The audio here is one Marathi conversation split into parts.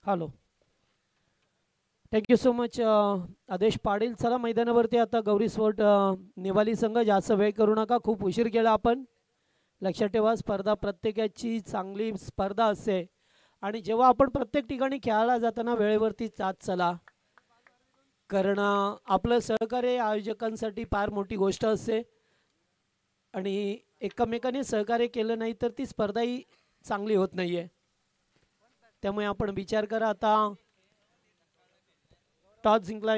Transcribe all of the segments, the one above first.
हॅलो. थँक्यू सो मच आदेश पाटील. चला मैदानावरती आता गौरी स्पोर्ट निवाली संघ. जास्त वेळ करू नका, खूप उशीर केला आपण. लक्षात ठेवा, स्पर्धा प्रत्येकाची चांगली स्पर्धा असते आणि जेव्हा आपण प्रत्येक ठिकाणी खेळायला जाताना वेळेवरती जात चला, कारण आपलं सहकार्य आयोजकांसाठी फार मोठी गोष्ट असते आणि एकमेकाने सहकार्य केलं नाही तर ती स्पर्धाही चांगली होत नाही आहे. त्यामुळे आपण विचार करा. आता टॉस जिंकला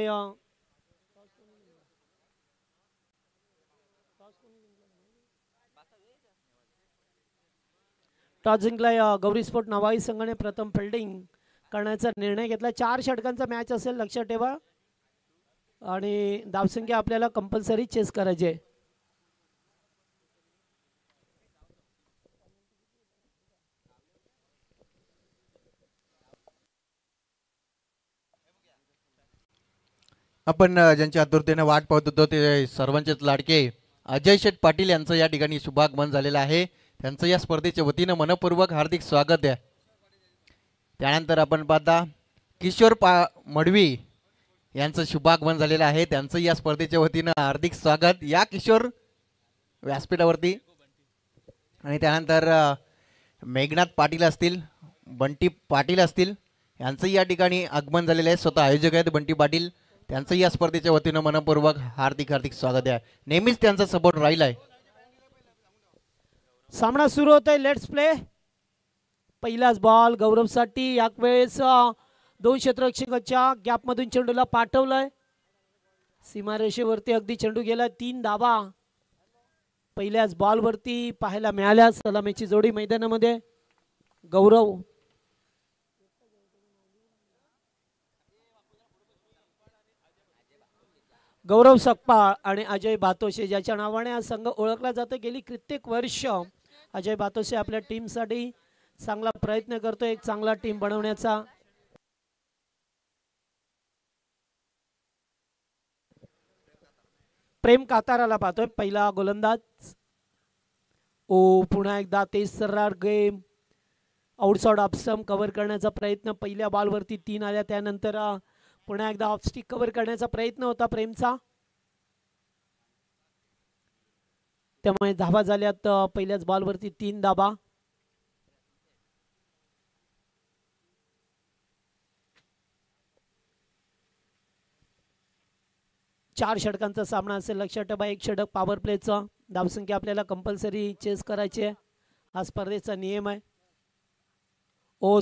गौरी स्पोर्ट नवाई संघाने प्रथम फिल्डिंग करण्याचा निर्णय घेतला. 4 षटकांचा मॅच असेल, लक्षात ठेवा, आणि धावसंख्या आपल्याला कंपल्सरी चेस करायची आहे. आपण ज्यांच्या आतुरतेने वाट पाहत होतो ते सर्वांचेच लाडके अजय शेठ पाटील यांचं या ठिकाणी शुभागमन झालेलं आहे. त्यांचं या स्पर्धेच्या वतीनं मनपूर्वक हार्दिक स्वागत आहे. त्यानंतर आपण पाहता किशोर मडवी यांचं शुभागमन झालेलं आहे. त्यांचं या स्पर्धेच्या वतीनं हार्दिक स्वागत या किशोर व्यासपीठावरती. आणि त्यानंतर मेघनाथ पाटील असतील, बंटी पाटील असतील, यांचं या ठिकाणी आगमन झालेलं आहे. स्वतः आयोजक आहेत बंटी पाटील. त्यांचं या स्पर्धेच्या वतीनं मनपूर्वक हार्दिक हार्दिक स्वागत आहे. नेहमीच त्यांचा सपोर्ट राहिला आहे. सामना सुरू होत आहे. Let's play. पहिलाच बॉल गौरवसाठी. यावेळेस 2 क्षेत्ररक्षकाच्या गॅपमधून चेंडूला पाठवलंय. सीमारेषेवरती अगदी चेंडू गेला. 3 धावा पहिल्याच बॉलवरती पाहायला मिळाल्या. सलामीची जोडी मैदानामध्ये. गौरव सकपाळ आणि अजय बातोशे, ज्याच्या नावाने हा संघ ओळखला जातो. गेली कित्येक वर्ष अजय बातोशे आपल्या टीमसाठी चांगला प्रयत्न करतोय, एक चांगला टीम बनवण्याचा. प्रेम काताराला पाहतोय पहिला गोलंदाज. पुन्हा एकदा तेज सर्रार गेम. आउटसाइड ऑफ कव्हर करण्याचा प्रयत्न. पहिल्या बॉलवरती 3 आल्या. त्यानंतर पुन्हा एकदा ऑफ स्टिक कव्हर करण्याचा प्रयत्न होता प्रेमचा. त्यामुळे धावा झाल्यात पहिल्याच बॉलवरती 3 धावा. चार षटकांचा सामना असेल, लक्षात ठेवा. 1 षटक पॉवर प्लेचा. धावसंख्या आपल्याला कंपल्सरी चेस करायची आहे, हा स्पर्धेचा नियम आहे.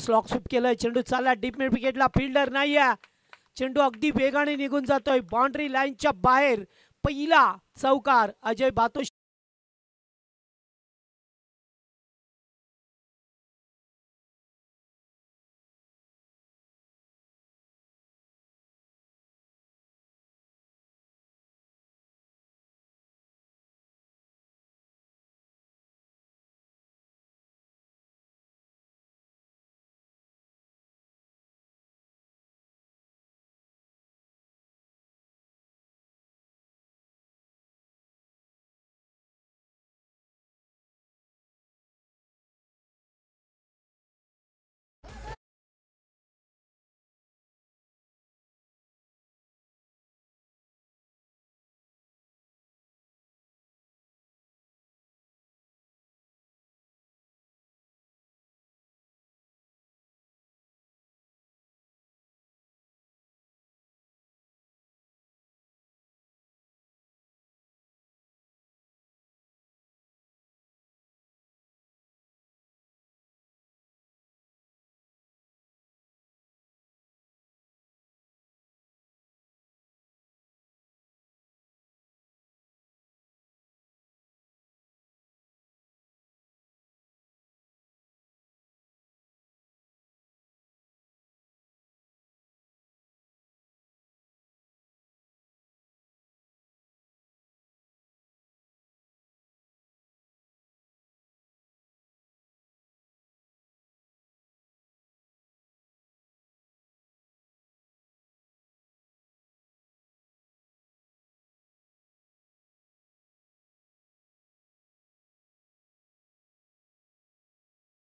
स्लॉक स्वीप केलाय. चेंडू चालला डीप मिड विकेटला. फिल्डर नाही आहे. चेंडू अगदी वेगाने निघून जातोय बाउंड्री लाईनच्या बाहेर. पहिला चौकार अजय बातोश.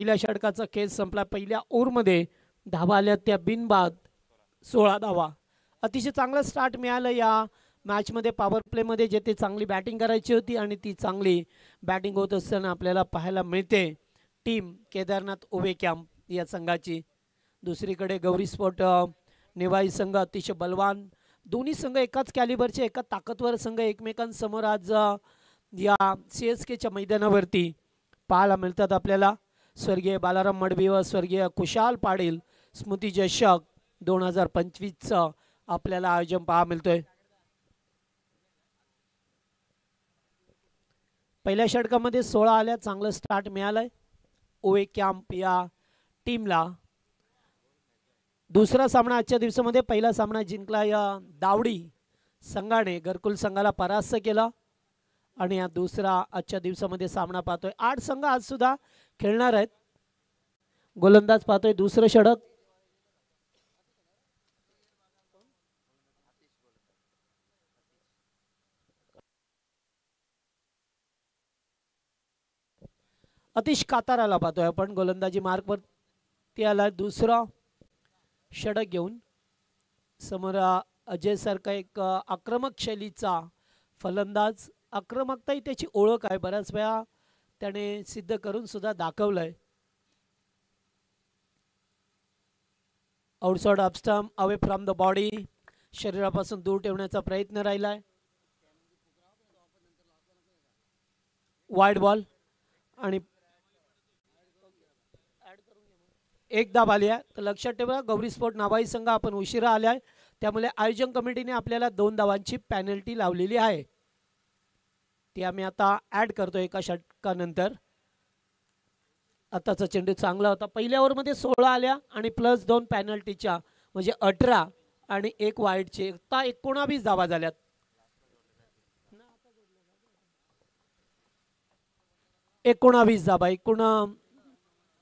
पहिल्या षटकाचा खेळ संपला. पहिल्या ओव्हरमध्ये धावा आल्या त्या बिनबाद 16 धावा. अतिशय चांगला स्टार्ट मिळालं या मॅचमध्ये. पॉवर प्लेमध्ये जेथे चांगली बॅटिंग करायची होती आणि ती चांगली बॅटिंग होत असताना आपल्याला पाहायला मिळते टीम केदारनाथ ओवे कॅम्प या संघाची. दुसरीकडे गौरी स्पोर्ट नेवाई संघ अतिशय बलवान. दोन्ही संघ एकाच कॅलिबरचे, एका ताकदवर संघ एकमेकांसमोर आज या CSKच्या मैदानावरती पाहायला मिळतात आपल्याला. स्वर्गीय बालाराम मडवी व स्वर्गीय कुशाल पाटील स्मृती चषक 2025चं आपल्याला आयोजन पाहायला मिळतोय. पहिल्या षटकामध्ये 16 आल्या, चांगलं स्टार्ट मिळालंय ओवे कॅम्प या टीमला. दुसरा सामना आजच्या दिवसामध्ये, पहिला सामना जिंकला या दावडी संघाने, घरकुल संघाला परास्त केला. आणि या दुसरा आजच्या दिवसामध्ये सामना पाहतोय. 8 संघ आज सुद्धा खेळणार आहेत. गोलंदाज पाहतोय दुसरं षटक. अतिश काताराला पाहतोय आपण गोलंदाजी मार्कवर. ते आला दुसरा षटक घेऊन. समोर अजय सारखा एक आक्रमक शैलीचा फलंदाज. आक्रमकता ही त्याची ओळख आहे, बऱ्याच वेळा त्याने सिद्ध करून सुद्धा दाखवलंय. Outside of stump, away from the body, शरीरापासून दूर ठेवण्याचा प्रयत्न राहिलाय. वाईड बॉल आणि एक धाव आली आहे. तर लक्षात ठेवा गौरी स्पोर्ट नावाई संघ आपण उशिरा आलाय, त्यामुळे आयोजन कमिटीने आपल्याला 2 धावांची पॅनल्टी लावलेली आहे. ती आम्ही आता ऍड करतो एका षटकानंतर. आताचा चेंडू चांगला होता. पहिल्या ओव्हरमध्ये 16 आल्या आणि प्लस 2 पॅनल्टीच्या, म्हणजे 18 आणि 1 वाईडचे आता 19 धावा झाल्यात. एकूण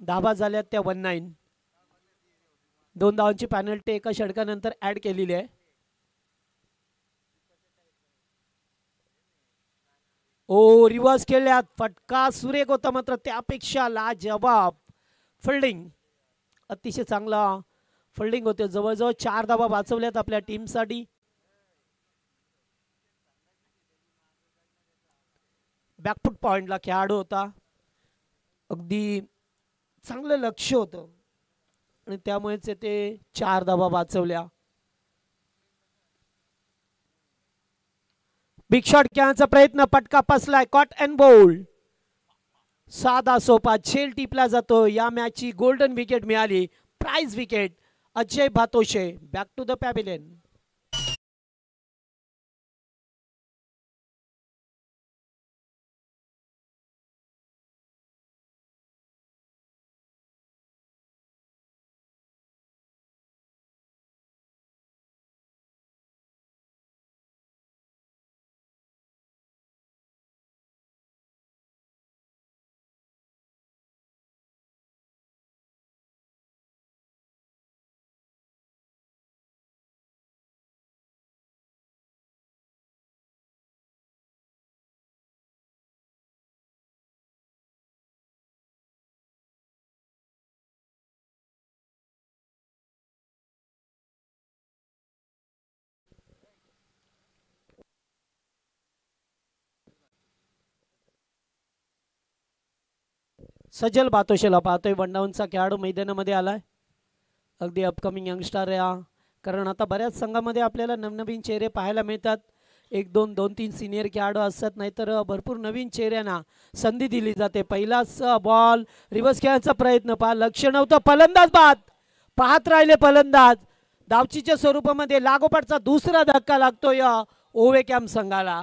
धावा झाल्यात त्या 19. 2 धावांची पॅनल्टी एका षटकानंतर ऍड केलेली आहे. ओ रिव्हर्स केल्यात, फटका सुरेख होता, मात्र त्यापेक्षा लाजवाब फिल्डिंग, अतिशय चांगला फिल्डिंग होते. जवळजवळ 4 धावा वाचवल्यात आपल्या टीमसाठी. बॅकफुट पॉइंटला खेळाडू होता, अगदी चांगलं लक्ष होतं आणि त्यामुळेच ते 4 धावा वाचवल्या. बिग शॉट खेळण्याचा प्रयत्न, पटका पसलाय, कॉट अँड बोल्ड. साधा सोपा झेल टिपला जातो. या मॅचची गोल्डन विकेट मिळाली, prize wicket. Ajay Bhatoshe back to the pavilion. Sajal भातोशेला पाहतोय, वनडाऊनचा खेळाडू मैदानामध्ये आलाय. अगदी अपकमिंग यंगस्टर या, कारण आता बऱ्याच संघामध्ये आपल्याला नवनवीन चेहरे पाहायला मिळतात. 1-2 2-3 सिनियर खेळाडू असतात, नाहीतर भरपूर नवीन चेहऱ्यांना संधी दिली जाते. पहिलाच बॉल रिव्हर्स खेळण्याचा प्रयत्न, पहा लक्ष नव्हतं, फलंदाज बाद, पाहत राहिले फलंदाज. धावचीच्या स्वरूपामध्ये लागोपाठचा दुसरा धक्का लागतोय ओवे कॅम्प संघाला.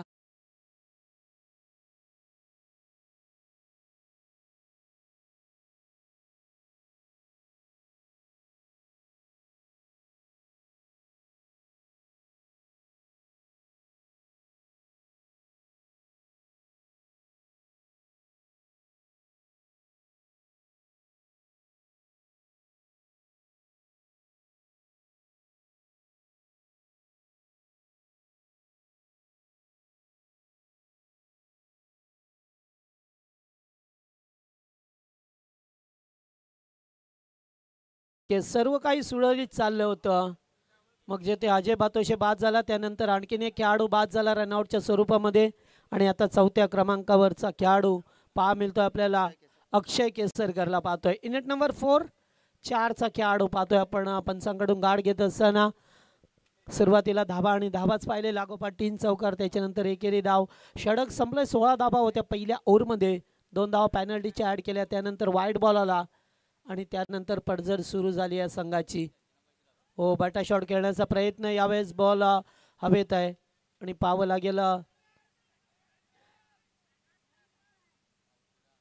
की सर्व काही सुरळीत चाललं होतं. मग जे ते अजय बातोशे बाद झाला, त्यानंतर आणखीन एक खेळाडू बाद झाला रनआउटच्या स्वरूपामध्ये. आणि आता चौथ्या क्रमांकावरचा खेळाडू पहा मिळतोय आपल्याला, अक्षय केसरकरला पाहतोय. युनिट नंबर 4 4चा खेळाडू पाहतोय आपण पंचांकडून गाड घेत असताना. सुरुवातीला धाबा आणि धाबाच पाहिले, लागोपाठ 3 चौकार, त्याच्यानंतर एकेरी धाव. षटक संपले, 16 धाबा होत्या पहिल्या ओव्हरमध्ये. 2 धावा पॅनल्टीच्या ॲड केल्या, त्यानंतर वाईट बॉल आला आणि त्यानंतर पडझड सुरू झाली या संघाची. हो, बॅटा शॉट खेळण्याचा प्रयत्न, यावेळेस बॉल हवेत आहे आणि पाहावं लागेल.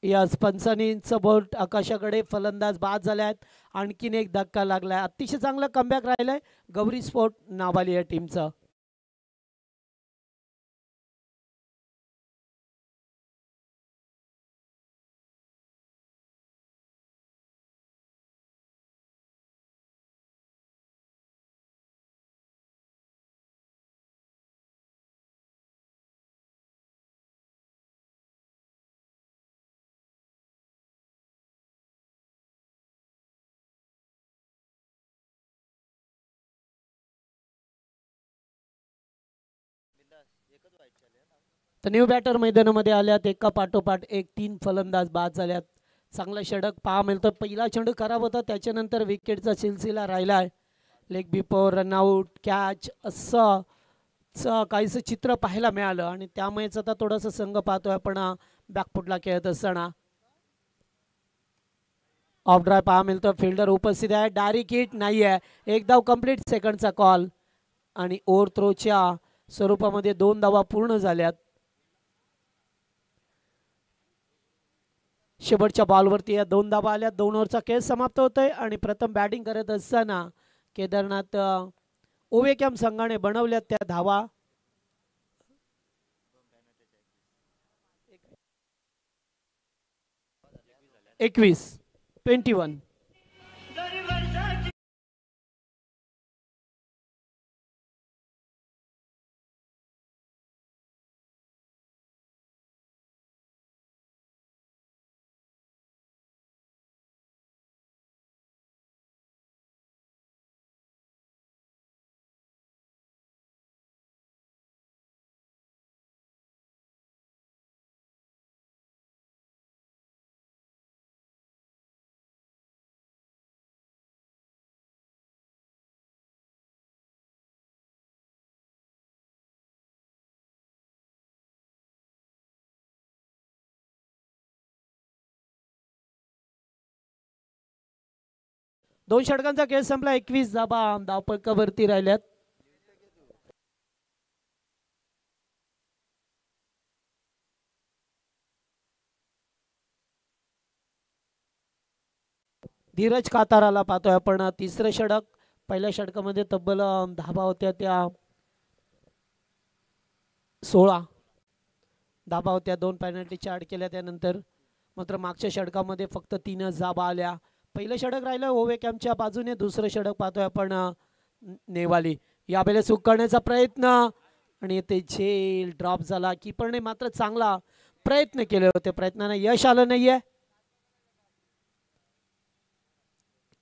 यस, पंचांचं बोट आकाशाकडे, फलंदाज बाद झाल्यात. आणखीन एक धक्का लागलाय. अतिशय चांगलं कमबॅक राहिलंय गौरी स्पोर्ट नावाली या टीमचं. तर न्यू बॅटर मैदानामध्ये आल्यात, एका पाठोपाठ एक 3 फलंदाज बाद झाल्यात. चांगला षटक पहा मिळतं. पहिला चेंडू खराब होता, त्याच्यानंतर विकेटचा सिलसिला राहिलाय. लेग बिफोर, रनआउट, कॅच असं काहीसं चित्र पाहायला मिळालं आणि त्यामुळेच आता थोडंसं संघ पाहतोय आपण बॅकफुटला खेळत असताना. ऑफ ड्राय पहा मिळतं, फिल्डर उपस्थित आहे. डायरेक्ट हिट नाही आहे, एक धाव कंप्लीट, सेकंडचा कॉल. आणि ओव्हर थ्रोच्या स्वरूपामध्ये 2 धावा पूर्ण झाल्यात. शेवटच्या बॉलवरती या 2 धावा आल्या. 2 ओव्हरचा खेळ समाप्त होतोय आणि प्रथम बॅटिंग करत असताना केदारनाथ ओवेकॅम संघाने बनवल्यात त्या धावा. 21. दोन षटकांचा खेळ संपला. 21 धाबा धावपळकावरती राहिल्यात. धीरज काताराला पाहतोय आपण. तिसरं षटक. पहिल्या षटकामध्ये तब्बल धाबा होत्या त्या 16 धाबा होत्या. 2 पेनल्टीच्या ॲड केल्या त्यानंतर. मात्र मागच्या षटकामध्ये फक्त 3च धाबा आल्या. पहिलं षटक राहिलं ओवेकॅमच्या बाजूने. दुसरं षटक पाहतोय आपण नेवाली. यावेळेस हुक करण्याचा प्रयत्न आणि ते झेल ड्रॉप झाला. कीपरने मात्र चांगला प्रयत्न केले होते, प्रयत्नांना यश आलं नाहीये.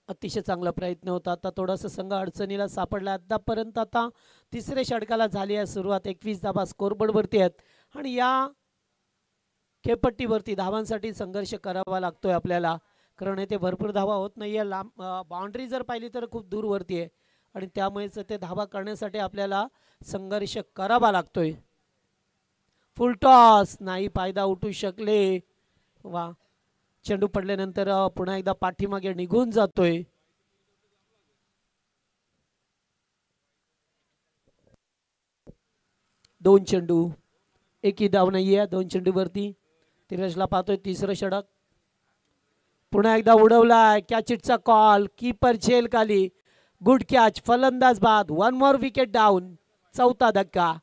अतिशय चांगला प्रयत्न होता. आता थोडासा संघ अडचणीला सापडला आतापर्यंत. आता तिसऱ्या षटकाला झाली आहे सुरुवात. 21 धाबा स्कोरबोर्डवरती आहेत आणि या खेळपट्टीवरती धावांसाठी संघर्ष करावा लागतोय आपल्याला, कारण इथे भरपूर धावा होत नाहीये. लांब बाउंड्री जर पाहिली तर खूप दूरवरती आहे आणि त्यामुळेच ते धावा करण्यासाठी आपल्याला संघर्ष करावा लागतोय. फुल टॉस नाही, फायदा उठू शकले. वा, चेंडू पडल्यानंतर पुन्हा एकदा पाठीमागे निघून जातोय. दोन चेंडू, एकही धाव नाहीये 2 चेंडूवरती. धीरजला पाहतोय. तिसरं षटक पुन्हा एकदा उडवलाय. कॅचिटचा कॉल, कीपर झेल खाली. गुड कॅच, फलंदाज बाद. 1 मोर विकेट डाऊन. चौथा धक्का.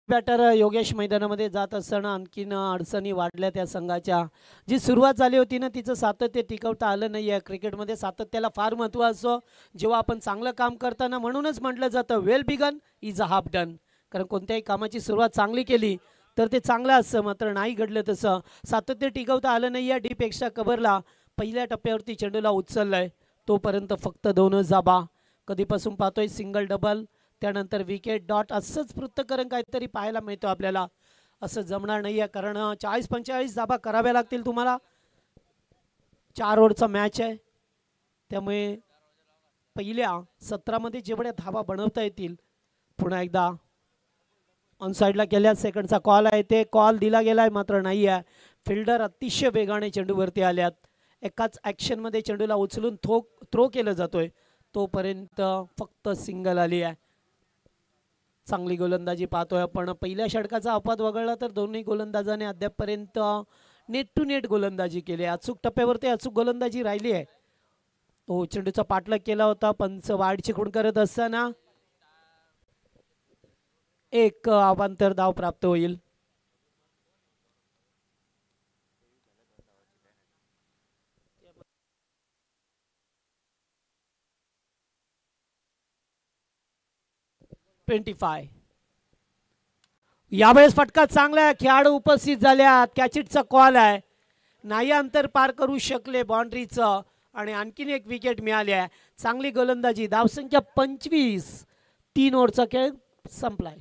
बॅटर योगेश मैदानामध्ये जात असताना आणखीन अडचणी वाढल्या त्या संघाच्या. जी सुरुवात झाली होती ना तिचं सातत्य टिकवता आलं नाही आहे. क्रिकेटमध्ये सातत्याला फार महत्त्व असतं जेव्हा आपण चांगलं काम करताना. म्हणूनच म्हटलं जातं well begun is a half done. कारण कोणत्याही कामाची सुरुवात चांगली केली तर ते चांगलं असतं. मात्र नाही घडलं तसं. सातत्य टिकवता आलं नाही आहे. डीप एक्स्ट्रा कव्हरला पहिल्या टप्प्यावरती चेंडूला उचललाय तोपर्यंत फक्त 2च धाबा. कधीपासून पाहतोय सिंगल डबल त्यानंतर विकेट डॉट असंच पृथक्करण काहीतरी पाहायला मिळतं आपल्याला. असं जमणार नाही आहे कारण 40-45 धाबा कराव्या लागतील तुम्हाला. 4 ओव्हरचा मॅच आहे त्यामुळे पहिल्या 17 मध्ये जेवढ्या धाबा बनवता येतील. पुन्हा एकदा ऑन साईडला केल्या सेकंडचा कॉल आहे. ते कॉल दिला गेलाय मात्र नाही आहे. फिल्डर अतिशय वेगाने चेंडूवरती आल्यात. एकाच ॲक्शनमध्ये चेंडूला उचलून थ्रो केलं जातोय तोपर्यंत फक्त सिंगल आली आहे. चांगली गोलंदाजी पाहतोय आपण. पहिल्या षटकाचा अपवाद वगळला तर दोन्ही गोलंदाजाने अद्यापपर्यंत नेट टू नेट गोलंदाजी केली. अचूक टप्प्यावरती अचूक गोलंदाजी राहिली आहे. हो चेंडूचा पाठलाग केला होता. पंच वाढची खूण करत असताना एक अवांतर धाव प्राप्त होईल. यावेळेस फटका चांगला आहे. खेळाडू उपस्थित झाल्यात. कॅचिटचा कॉल आहे. नाही अंतर पार करू शकले बाउंड्रीचं आणि आणखीन एक विकेट मिळाली आहे. चांगली गोलंदाजी. धावसंख्या 25. 3 ओव्हरचा खेळ संपलाय.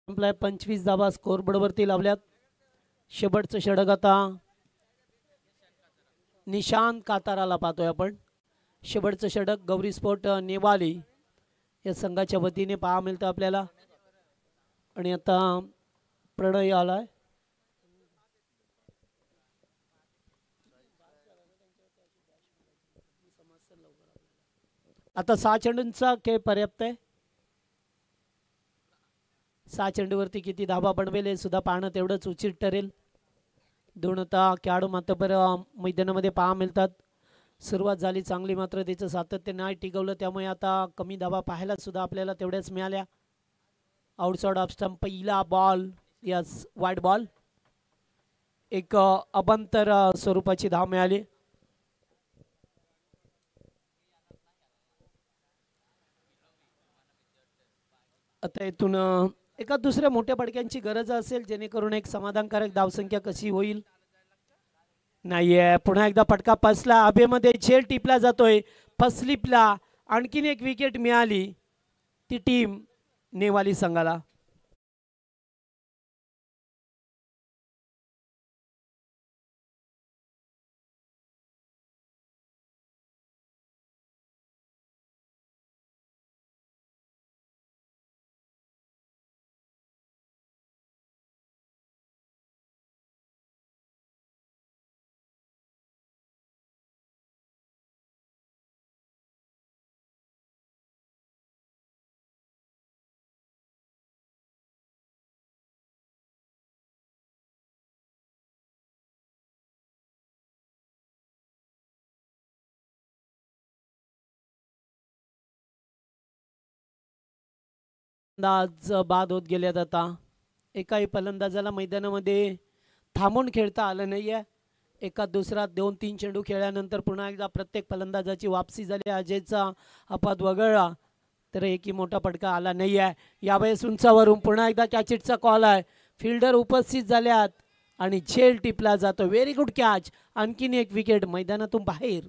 संपलाय. 25 धावा स्कोर बोर्डवरती लावल्यात. शेवटचं षटक आता निशांत काताराला पाहतोय आपण. शेवटचं षटक गौरी स्पोर्ट नेवाली या संघाच्या वतीने पाहा मिळतं आपल्याला. आणि आता प्रणय आलाय. आता 6 चेंडूंचा खेळ पर्याप्त आहे. 6 चेंडूवरती किती धाबा बनवेल हे सुद्धा पाहणं तेवढंच उचित ठरेल. दोन आता खेळाडू मात्र मैदानामध्ये पाहा मिळतात. सुरुवात झाली चांगली मात्र त्याचं सातत्य नाही टिकवलं त्यामुळे आता कमी धाबा पाहायला सुद्धा आपल्याला तेवढ्याच मिळाल्या. आउटसाइड ऑफ स्टंप पहिला बॉल. Yes wide ball. एक अबांतर स्वरूपाची धाव मिळाली. आता इथून एका दुसऱ्या मोठ्या फटक्यांची गरज असेल जेणेकरून एक समाधानकारक धावसंख्या कशी होईल. नाहीये. पुन्हा एकदा फटका फसला. हवेमध्ये झेल टिपला जातोय. फसलिपला आणखीन एक विकेट मिळाली ती टीम नेवाली संघाला. अंदाज बाद होत गेल्यात. आता एकाही फलंदाजाला मैदानामध्ये थांबून खेळता आलं नाहीये. एका दुसरा 2-3 चेंडू खेळल्यानंतर पुन्हा एकदा प्रत्येक फलंदाजाची वापसी झाली. अजयचा अपवाद वगळला तर एकही मोठा फटका आला नाही आहे. यावेळेस उंचावरून पुन्हा एकदा कॅचिटचा कॉल आहे. फिल्डर उपस्थित झाल्यात आणि झेल टिपला जातो. Very good catch. आणखीन एक विकेट मैदानातून बाहेर.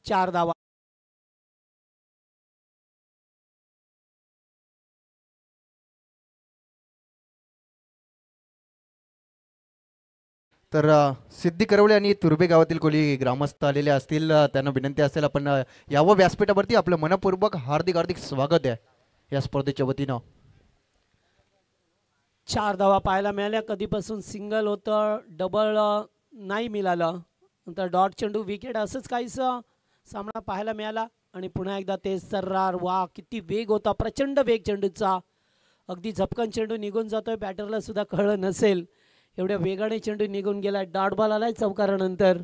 4 धावा. तर सिद्धी करवळे आणि तुर्बे गावातील कोणी ग्रामस्थ आलेले असतील, त्यांना विनंती असेल आपण यावं व्यासपीठावरती. आपलं मनपूर्वक हार्दिक हार्दिक स्वागत आहे या स्पर्धेच्या वतीनं. 4 धावा पाहायला मिळाल्या. कधीपासून सिंगल होतं, डबल नाही मिळालं, नंतर डॉट चेंडू विकेट असंच काहीसं सामना पाहायला मिळाला. आणि पुन्हा एकदा ते सर्रार. वा किती वेग होता, प्रचंड वेग चेंडूचा. अगदी झपकन चेंडू निघून जातोय, बॅटरला सुद्धा कळलं नसेल एवढ्या वेगाने चेंडू निघून गेला. डॉट बॉल आलाय चौकारानंतर.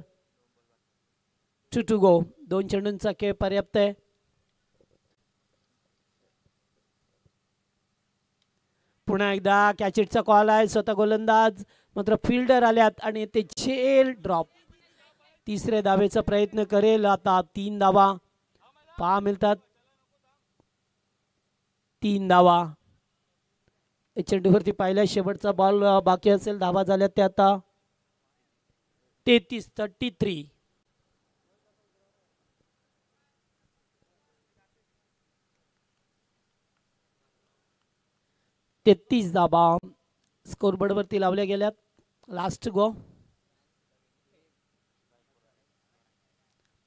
2 to go. 2 चेंडूंचा खेळ पर्याप्त आहे. पुन्हा एकदा कॅचिटचा कॉल आहे. स्वतः गोलंदाज मात्र फिल्डर आल्यात आणि ते झेल ड्रॉप. तिसरे धावेचा प्रयत्न करेल आता. 3 धावा पहा मिळतात. 3 धावा. चेंडूवरती पाहिल्या शेवटचा बॉल बाकी असेल. धावा झाल्यात ते आता 33. 33 धावा स्कोरबोर्डवरती लावल्या गेल्यात. लास्ट गो.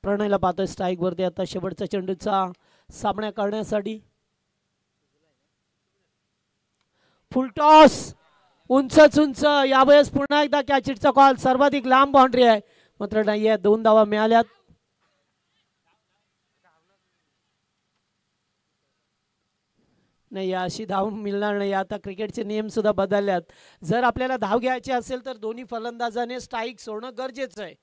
प्रणयला पाहतोय स्ट्राईक वरती आता शेवटचा चेंडूचा सामना करण्यासाठी. फुल टॉस उंचच उंच. यावेळेस पुन्हा एकदा कॅचिटचा कॉल. सर्वाधिक लांब बाउंड्री आहे मात्र नाही आहे. 2 धावा मिळाल्यात. नाही अशी धाव मिळणार नाही. आता क्रिकेटचे नियम सुद्धा बदलल्यात. जर आपल्याला धाव घ्यायची असेल तर दोन्ही फलंदाजाने स्ट्राईक सोडणं गरजेचं आहे.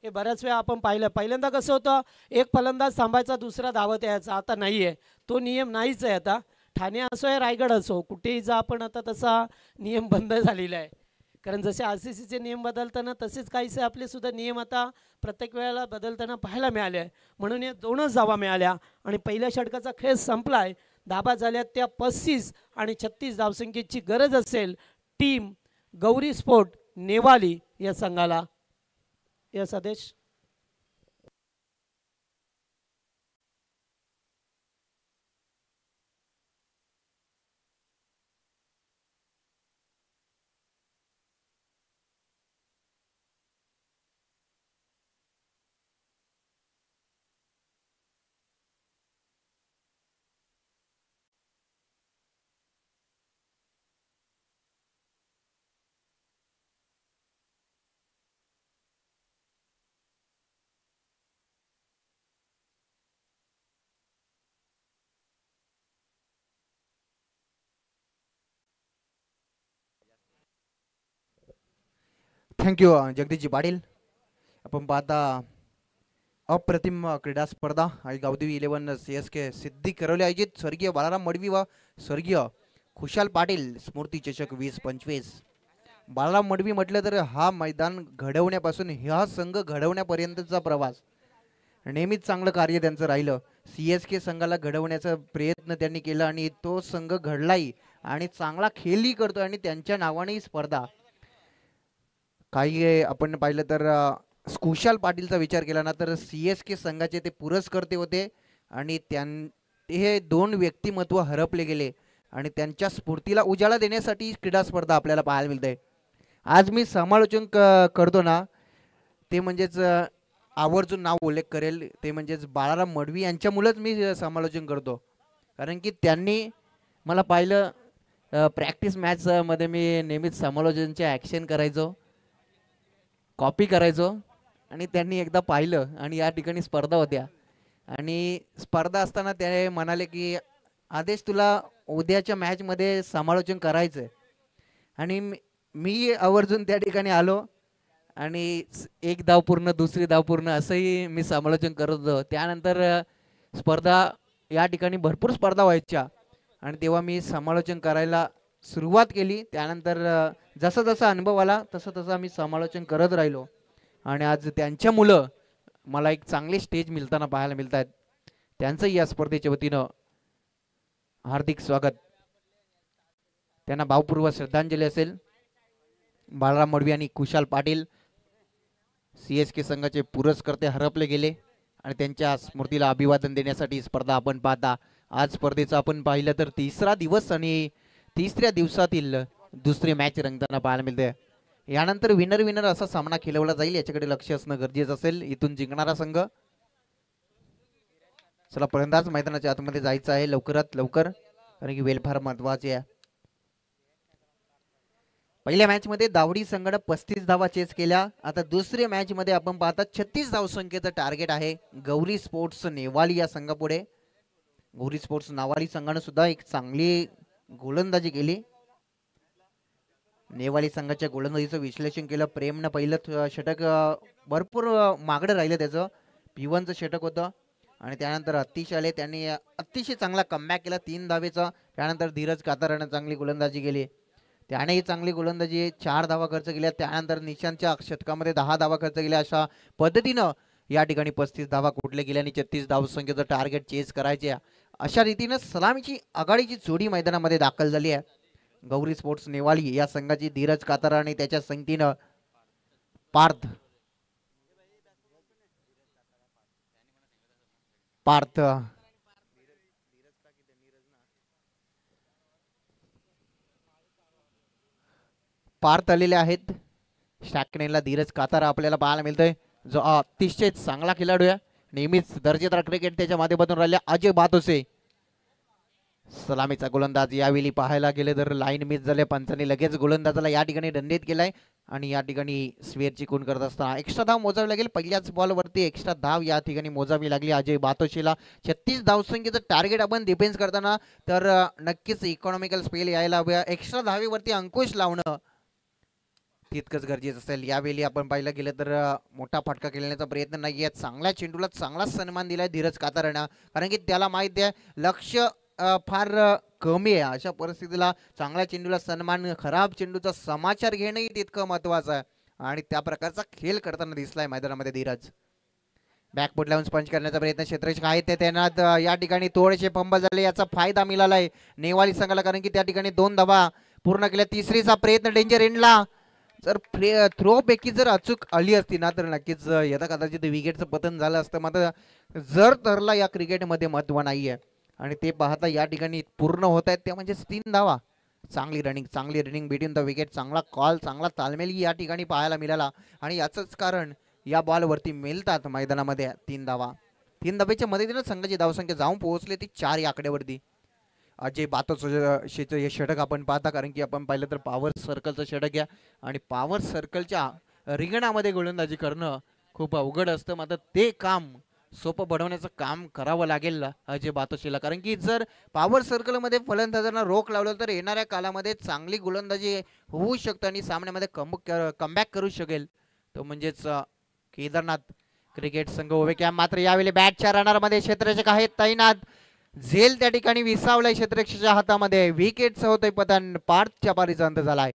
हे बऱ्याच वेळा आपण पाहिलं. पहिल्यांदा कसं होतं, एक फलंदाज थांबायचा, दुसरा धावत यायचा. आता नाही आहे, तो नियम नाहीच आहे. आता ठाणे असो या रायगड असो कुठेही जा आपण, आता तसा नियम बंद झालेला आहे. कारण जसे RCCचे नियम बदलताना तसेच काहीसे आपले सुद्धा नियम आता प्रत्येक वेळेला बदलताना पाहायला मिळाले आहे. म्हणून या 2च धावा मिळाल्या आणि पहिल्या षटकाचा खेळ संपला आहे. धाबा झाल्या त्या 35 आणि 36 धावसंख्येची गरज असेल टीम गौरी स्पोर्ट नेवाली या संघाला. यस आदेश. थँक्यू जगदीशजी पाटील. आपण पाहता अप्रतिम क्रीडा स्पर्धा आणि गावदेवी 11 CSK सिद्धी करवले आयोजित स्वर्गीय बाळाराम मडवी व स्वर्गीय खुशाल पाटील स्मृती चषक 2025. बाळाराम मडवी म्हटलं तर हा मैदान घडवण्यापासून हा संघ घडवण्यापर्यंतचा प्रवास नेहमीच चांगलं कार्य त्यांचं राहिलं. CSK संघाला घडवण्याचा प्रयत्न त्यांनी केला आणि तो संघ घडलाही आणि चांगला खेळही करतो आणि त्यांच्या नावाने स्पर्धा. काही आपण पाहिलं तर खुशाल पाटीलचा विचार केला ना तर CSK संघाचे ते पुरस्कर्ते होते आणि हे 2 व्यक्तिमत्व हरपले गेले आणि त्यांच्या स्फूर्तीला उजाळा देण्यासाठी क्रीडा स्पर्धा आपल्याला पाहायला मिळते. आज मी समालोचन करतो ना ते म्हणजेच आवर्जून नाव उल्लेख करेल ते म्हणजेच बाळाराम मडवी यांच्यामुळेच मी समालोचन करतो. कारण की त्यांनी मला पाहिलं प्रॅक्टिस मॅचमध्ये मी नेहमीच समालोचनचे ॲक्शन करायचो, कॉपी करायचो आणि त्यांनी एकदा पाहिलं आणि या ठिकाणी स्पर्धा होत्या आणि स्पर्धा असताना ते म्हणाले की आदेश तुला उद्याच्या मॅचमध्ये समालोचन करायचं आहे आणि मी आवर्जून त्या ठिकाणी आलो आणि एक धाव पूर्ण दुसरी धाव पूर्ण असंही मी समालोचन करत होतो. त्यानंतर स्पर्धा या ठिकाणी भरपूर स्पर्धा व्हायच्या आणि तेव्हा मी समालोचन करायला सुरुवात केली. त्यानंतर जसा जसा अनुभव आला तसं तसं मी समालोचन करत राहिलो आणि आज त्यांच्यामुळं मला एक चांगले स्टेज मिळताना पाहायला मिळत आहेत. त्यांचंही या स्पर्धेच्या वतीनं हार्दिक स्वागत. त्यांना भावपूर्वक श्रद्धांजली असेल. बाळाराम मडवी आणि खुशाल पाटील CSK संघाचे पुरस्कर्ते हरपले गेले आणि त्यांच्या स्मृतीला अभिवादन देण्यासाठी स्पर्धा आपण पाहता. आज स्पर्धेचा आपण पाहिलं तर तिसरा दिवस आणि तिसऱ्या दिवसातील दुसरी मॅच रंगताना पाहायला मिळते. यानंतर विनर विनर असा सामना खेळवला जाईल, याच्याकडे लक्ष असणं गरजेचं असेल. इथून जिंकणारा संघ, चला फलंदाज मैदानाच्या आतमध्ये जायचं आहे लवकरात लवकर, कारण की वेळ फार महत्वाची आहे. पहिल्या मॅच मध्ये दावडी संघाने 35 धावा चेस केल्या. आता दुसऱ्या मॅच मध्ये आपण पाहता 36 धावसंख्येचं टार्गेट आहे गौरी स्पोर्ट्स नेवाली या संघापुढे. गौरी स्पोर्ट्स नेवाली संघाने सुद्धा एक चांगली गोलंदाजी केली. नेवाली संघाच्या गोलंदाजीचं विश्लेषण केलं प्रेमनं. पहिलं षटक भरपूर मागडं राहिलं, त्याचं P1चं षटक होतं. आणि त्यानंतर अतिश आले, त्यांनी अतिशय चांगला कमबॅक केला 3 धावेचा. त्यानंतर धीरज काताराने चांगली गोलंदाजी केली, त्यानेही चांगली गोलंदाजी 4 धावा खर्च केल्या. त्यानंतर निशांतच्या षटकामध्ये 10 धावा खर्च केल्या. अशा पद्धतीनं या ठिकाणी 35 धावा कुठले गेल्या आणि 36 धावसंख्येचं टार्गेट चेस करायचे. अशा रीतीनं सलामीची आघाडीची जोडी मैदानामध्ये दाखल झाली आहे. गौरी स्पोर्ट्स नेवाली या संघाची धीरज कातारा आणि त्याच्या संगतीनं पार्थ पार्थ आलेले आहेत. शॅकनेला धीरज कातारा आपल्याला पाहायला मिळतोय, जो अतिशय चांगला खेळाडू आहे. नेहमीच दर्जेदार क्रिकेट त्याच्या माध्यमातून राहिले. अजय बातोसे सलामीचा गोलंदाज, यावेळी पाहायला गेले तर लाईन मिस झाले. पंचांनी लगेच गोलंदाजाला या ठिकाणी दंडित केलाय आणि या ठिकाणी स्वेअरची खूण करत असताना एक्स्ट्रा धाव मोजावी लागेल. पहिल्याच बॉलवरती एक्स्ट्रा धाव या ठिकाणी मोजावी लागली अजय बातोशीला. 36 धावसंख्येचं टार्गेट आपण डिफेन्स करताना तर नक्कीच इकॉनॉमिकल स्पेल यायला हवं. एक्स्ट्रा धावेवरती अंकुश लावणं तितकंच गरजेचं असेल. यावेळी आपण पाहिलं गेलं तर मोठा फटका खेळण्याचा प्रयत्न नाही आहे. चांगल्या चेंडूला चांगला सन्मान दिलाय धीरज कातारानं, कारण की त्याला माहिती आहे लक्ष फार कमी आहे. अशा परिस्थितीला चांगल्या चेंडूला सन्मान, खराब चेंडूचा समाचार घेणंही तितकं महत्वाचं आहे आणि त्या प्रकारचा खेळ करताना दिसलाय मैदानामध्ये धीरज. बॅकफूट लावून स्पंज करण्याचा प्रयत्न क्षेत्ररक्षक आहेत ते त्यांना या ठिकाणी थोडेसे फंबल झाले, याचा फायदा मिळालाय नेवाली संघाला, कारण की त्या ठिकाणी 2 धावा पूर्ण केल्या. तिसरीचा प्रयत्न डेंजर एंडला, जर थ्रो पैकी जर अचूक आली असती ना तर नक्कीच यथा कदाचित विकेटचं पतन झालं असतं. मात्र जर तरला या क्रिकेटमध्ये महत्व नाही आहे आणि ते पाहता या ठिकाणी पूर्ण होत आहेत ते म्हणजे 3 धावा. चांगली रनिंग बिटवीन द विकेट, चांगला कॉल, चांगला तालमेल या ठिकाणी पाहायला मिळाला आणि याचंच कारण या बॉलवरती मिळतात मैदानामध्ये 3 धावा. 3 धावेच्या मदतीनं संघाची धावसंख्या जाऊन पोहोचली ती 4 या आकड्यावरती. अजय बातोशीचं हे षटक आपण पाहता, कारण की आपण पाहिलं तर पॉवर सर्कलचं षटक आहे आणि पॉवर सर्कलच्या रिंगणामध्ये गोलंदाजी करणं खूप अवघड असतं. मात्र ते काम सोपं बनवण्याचं काम करावं लागेल अजय बातोशीला, कारण की जर पॉवर सर्कलमध्ये फलंदाजांना रोख लावलं तर येणाऱ्या कालामध्ये चांगली गोलंदाजी होऊ शकतं आणि सामन्यामध्ये कमबॅक करू शकेल. तो म्हणजेच केदारनाथ क्रिकेट संघ उभे कॅम्प. मात्र यावेळी बॅटच्या रनरमध्ये क्षेत्ररक्षक आहेत तैनात. झेल त्या ठिकाणी विसावलाय क्षेत्ररक्षकाच्या हातामध्ये. विकेटचं होतंय पतन, पार्थच्या पारीचा अंत झालाय.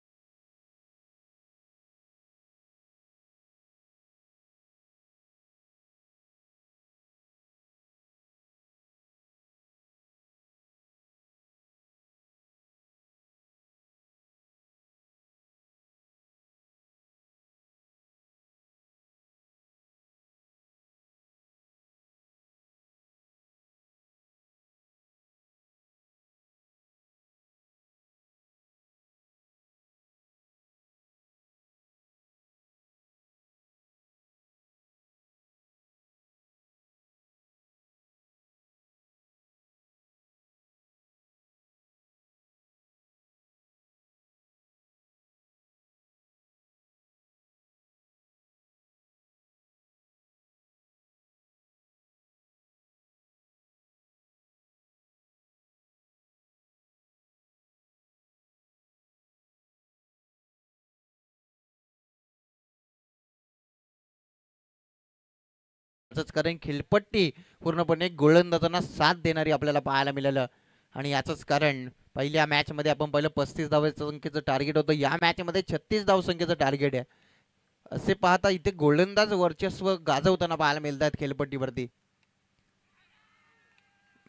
कारण खेळपट्टी पूर्णपणे गोलंदाजांना साथ देणारी आपल्याला पाहायला मिळालं आणि याचंच कारण पहिल्या मॅच मध्ये आपण पाहिलं 35 धावसंख्येचं टार्गेट होतं. या मॅच मध्ये 36 धावसंख्येचं टार्गेट आहे. असे पाहता इथे गोलंदाज वर्चस्व गाजवताना पाहायला मिळतात खेळपट्टीवरती.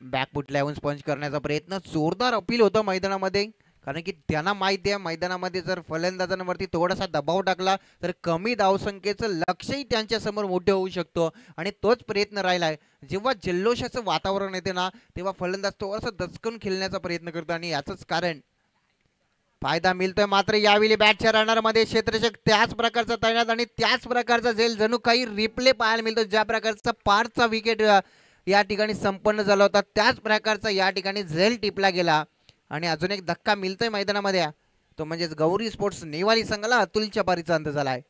बॅकफूट लावून स्पंज करण्याचा प्रयत्न, जोरदार अपील होतं मैदानामध्ये, कारण की त्यांना माहिती आहे मैदानामध्ये जर फलंदाजांवरती थोडासा दबाव टाकला तर कमी धावसंख्येचं लक्षही त्यांच्या समोर मोठे होऊ शकतो आणि तोच प्रयत्न राहिला आहे. जेव्हा जल्लोषाचं वातावरण येते ना तेव्हा फलंदाज थोडासा दचकून खेळण्याचा प्रयत्न करतो आणि याचंच कारण फायदा मिळतोय. मात्र यावेळी बॅटच्या रनरमध्ये क्षेत्ररक्षक त्याच प्रकारचा तैनात आणि त्याच प्रकारचा झेल जणू काही रिप्ले पाहायला मिळतो. ज्या प्रकारचा पारचा विकेट या ठिकाणी संपन्न झाला होता त्याच प्रकारचा या ठिकाणी झेल टिपला गेला आणि अजून एक धक्का मिळतोय मैदानामध्ये तो म्हणजेच गौरी स्पोर्ट्स नेवाली संघाला अतुलच्या पारीचा अंत झालाय.